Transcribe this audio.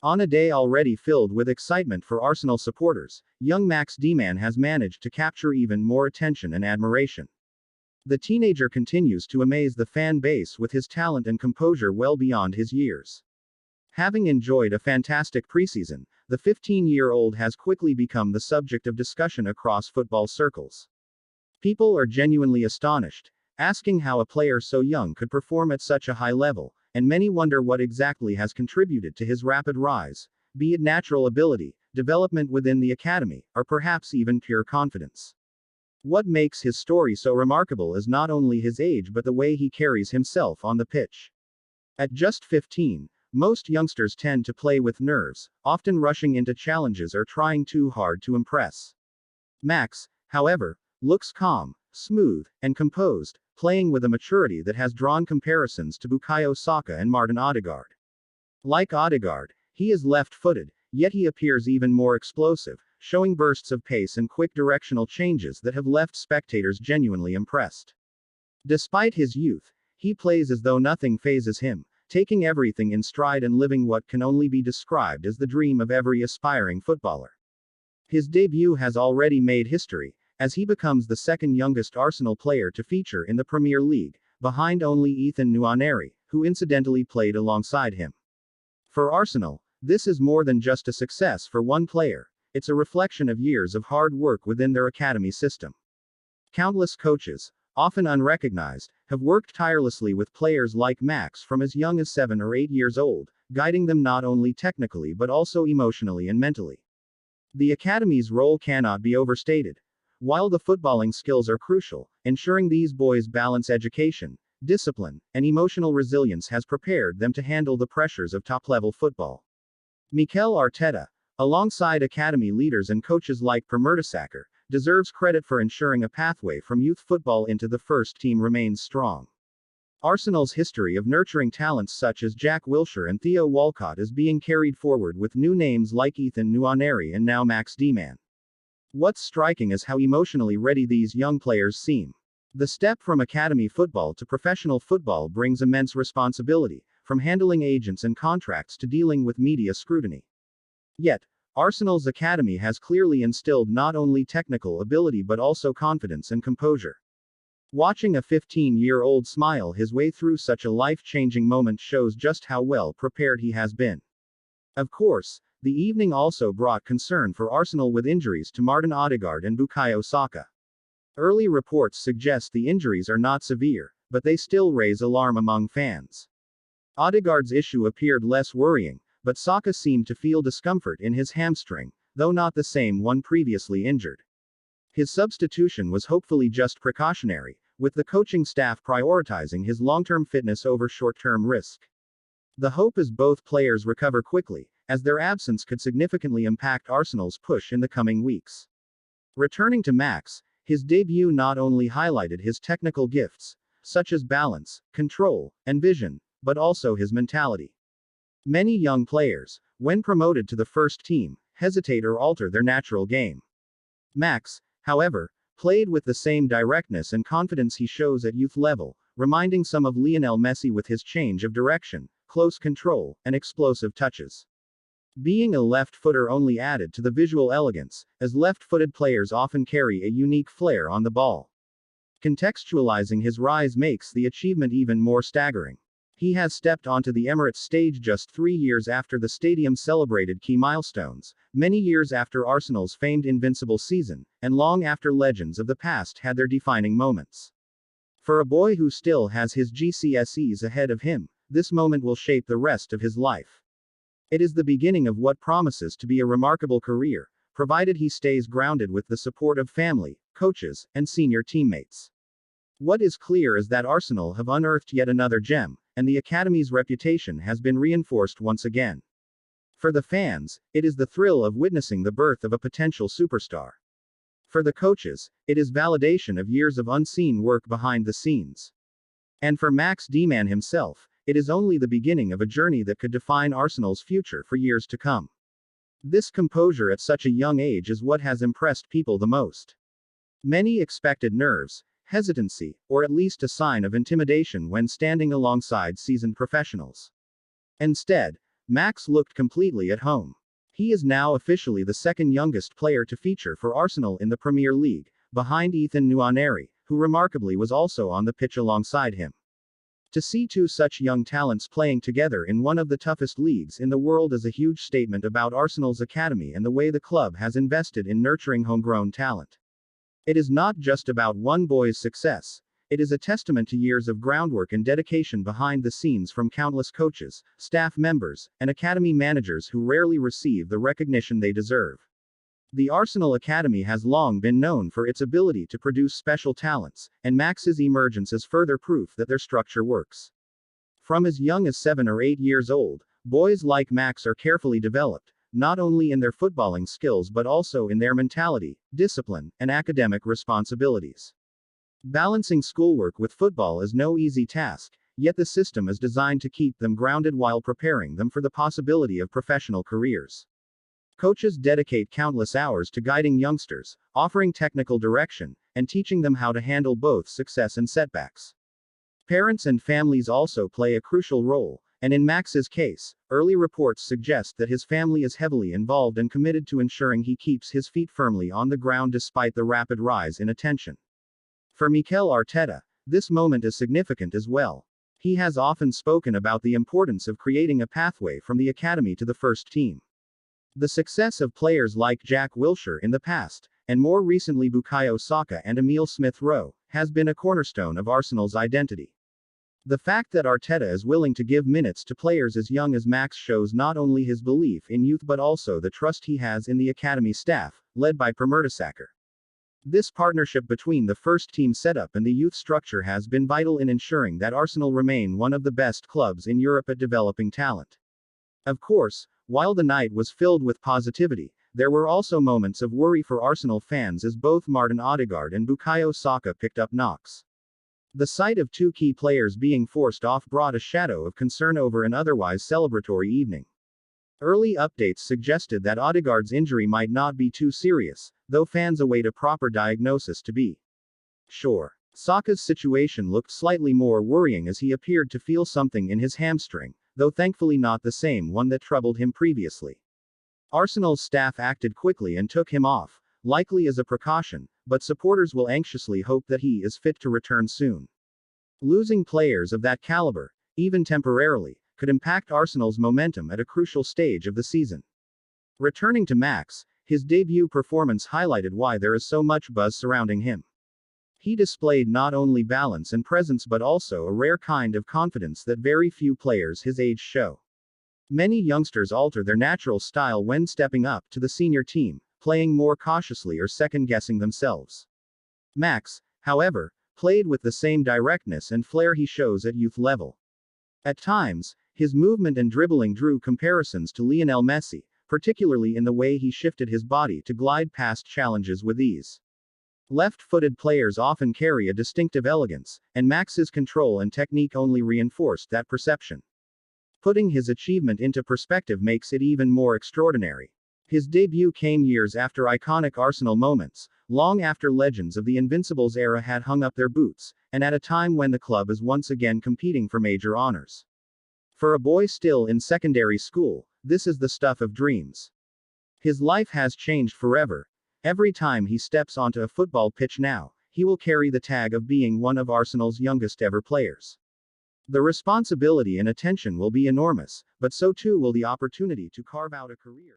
On a day already filled with excitement for Arsenal supporters, young Max Dowman has managed to capture even more attention and admiration. The teenager continues to amaze the fan base with his talent and composure well beyond his years. Having enjoyed a fantastic preseason, the 15-year-old has quickly become the subject of discussion across football circles. People are genuinely astonished, asking how a player so young could perform at such a high level, and many wonder what exactly has contributed to his rapid rise, be it natural ability, development within the academy, or perhaps even pure confidence. What makes his story so remarkable is not only his age but the way he carries himself on the pitch. At just 15, most youngsters tend to play with nerves, often rushing into challenges or trying too hard to impress. Max, however, looks calm, smooth, and composed, playing with a maturity that has drawn comparisons to Bukayo Saka and Martin Odegaard. Like Odegaard, he is left-footed, yet he appears even more explosive, showing bursts of pace and quick directional changes that have left spectators genuinely impressed. Despite his youth, he plays as though nothing phases him, taking everything in stride and living what can only be described as the dream of every aspiring footballer. His debut has already made history, as he becomes the second youngest Arsenal player to feature in the Premier League, behind only Ethan Nwaneri, who incidentally played alongside him. For Arsenal, this is more than just a success for one player, it's a reflection of years of hard work within their academy system. Countless coaches, often unrecognized, have worked tirelessly with players like Max from as young as 7 or 8 years old, guiding them not only technically but also emotionally and mentally. The academy's role cannot be overstated. While the footballing skills are crucial, ensuring these boys balance education, discipline, and emotional resilience has prepared them to handle the pressures of top-level football. Mikel Arteta, alongside academy leaders and coaches like Per Mertesacker, deserves credit for ensuring a pathway from youth football into the first team remains strong. Arsenal's history of nurturing talents such as Jack Wilshere and Theo Walcott is being carried forward with new names like Ethan Nwaneri and now Max Dowman. What's striking is how emotionally ready these young players seem. The step from academy football to professional football brings immense responsibility, from handling agents and contracts to dealing with media scrutiny. Yet, Arsenal's academy has clearly instilled not only technical ability but also confidence and composure. Watching a 15-year-old smile his way through such a life-changing moment shows just how well prepared he has been. Of course, the evening also brought concern for Arsenal with injuries to Martin Odegaard and Bukayo Saka. Early reports suggest the injuries are not severe, but they still raise alarm among fans. Odegaard's issue appeared less worrying, but Saka seemed to feel discomfort in his hamstring, though not the same one previously injured. His substitution was hopefully just precautionary, with the coaching staff prioritizing his long-term fitness over short-term risk. The hope is both players recover quickly, as their absence could significantly impact Arsenal's push in the coming weeks. Returning to Max, his debut not only highlighted his technical gifts, such as balance, control, and vision, but also his mentality. Many young players, when promoted to the first team, hesitate or alter their natural game. Max, however, played with the same directness and confidence he shows at youth level, reminding some of Lionel Messi with his change of direction, close control, and explosive touches. Being a left-footer only added to the visual elegance, as left-footed players often carry a unique flair on the ball. Contextualizing his rise makes the achievement even more staggering. He has stepped onto the Emirates stage just 3 years after the stadium celebrated key milestones, many years after Arsenal's famed invincible season, and long after legends of the past had their defining moments. For a boy who still has his GCSEs ahead of him, this moment will shape the rest of his life. It is the beginning of what promises to be a remarkable career, provided he stays grounded with the support of family, coaches, and senior teammates. What is clear is that Arsenal have unearthed yet another gem, and the academy's reputation has been reinforced once again. For the fans, it is the thrill of witnessing the birth of a potential superstar. For the coaches, it is validation of years of unseen work behind the scenes. And for Max Dowman himself, it is only the beginning of a journey that could define Arsenal's future for years to come. This composure at such a young age is what has impressed people the most. Many expected nerves, hesitancy, or at least a sign of intimidation when standing alongside seasoned professionals. Instead, Max looked completely at home. He is now officially the second youngest player to feature for Arsenal in the Premier League, behind Ethan Nwaneri, who remarkably was also on the pitch alongside him. To see two such young talents playing together in one of the toughest leagues in the world is a huge statement about Arsenal's academy and the way the club has invested in nurturing homegrown talent. It is not just about one boy's success. It is a testament to years of groundwork and dedication behind the scenes from countless coaches, staff members, and academy managers who rarely receive the recognition they deserve. The Arsenal Academy has long been known for its ability to produce special talents, and Max's emergence is further proof that their structure works. From as young as 7 or 8 years old, boys like Max are carefully developed, not only in their footballing skills but also in their mentality, discipline, and academic responsibilities. Balancing schoolwork with football is no easy task, yet the system is designed to keep them grounded while preparing them for the possibility of professional careers. Coaches dedicate countless hours to guiding youngsters, offering technical direction, and teaching them how to handle both success and setbacks. Parents and families also play a crucial role, and in Max's case, early reports suggest that his family is heavily involved and committed to ensuring he keeps his feet firmly on the ground despite the rapid rise in attention. For Mikel Arteta, this moment is significant as well. He has often spoken about the importance of creating a pathway from the academy to the first team. The success of players like Jack Wilshere in the past, and more recently Bukayo Saka and Emile Smith-Rowe, has been a cornerstone of Arsenal's identity. The fact that Arteta is willing to give minutes to players as young as Max shows not only his belief in youth but also the trust he has in the academy staff, led by Per Mertesacker. This partnership between the first-team setup and the youth structure has been vital in ensuring that Arsenal remain one of the best clubs in Europe at developing talent. Of course, while the night was filled with positivity, there were also moments of worry for Arsenal fans as both Martin Odegaard and Bukayo Saka picked up knocks. The sight of two key players being forced off brought a shadow of concern over an otherwise celebratory evening. Early updates suggested that Odegaard's injury might not be too serious, though fans await a proper diagnosis to be sure. Saka's situation looked slightly more worrying as he appeared to feel something in his hamstring, though thankfully not the same one that troubled him previously. Arsenal's staff acted quickly and took him off, likely as a precaution, but supporters will anxiously hope that he is fit to return soon. Losing players of that caliber, even temporarily, could impact Arsenal's momentum at a crucial stage of the season. Returning to Max, his debut performance highlighted why there is so much buzz surrounding him. He displayed not only balance and presence but also a rare kind of confidence that very few players his age show. Many youngsters alter their natural style when stepping up to the senior team, playing more cautiously or second-guessing themselves. Max, however, played with the same directness and flair he shows at youth level. At times, his movement and dribbling drew comparisons to Lionel Messi, particularly in the way he shifted his body to glide past challenges with ease. Left-footed players often carry a distinctive elegance, and Max's control and technique only reinforced that perception. Putting his achievement into perspective makes it even more extraordinary. His debut came years after iconic Arsenal moments, long after legends of the Invincibles era had hung up their boots, and at a time when the club is once again competing for major honors. For a boy still in secondary school, this is the stuff of dreams. His life has changed forever. Every time he steps onto a football pitch now, he will carry the tag of being one of Arsenal's youngest ever players. The responsibility and attention will be enormous, but so too will the opportunity to carve out a career.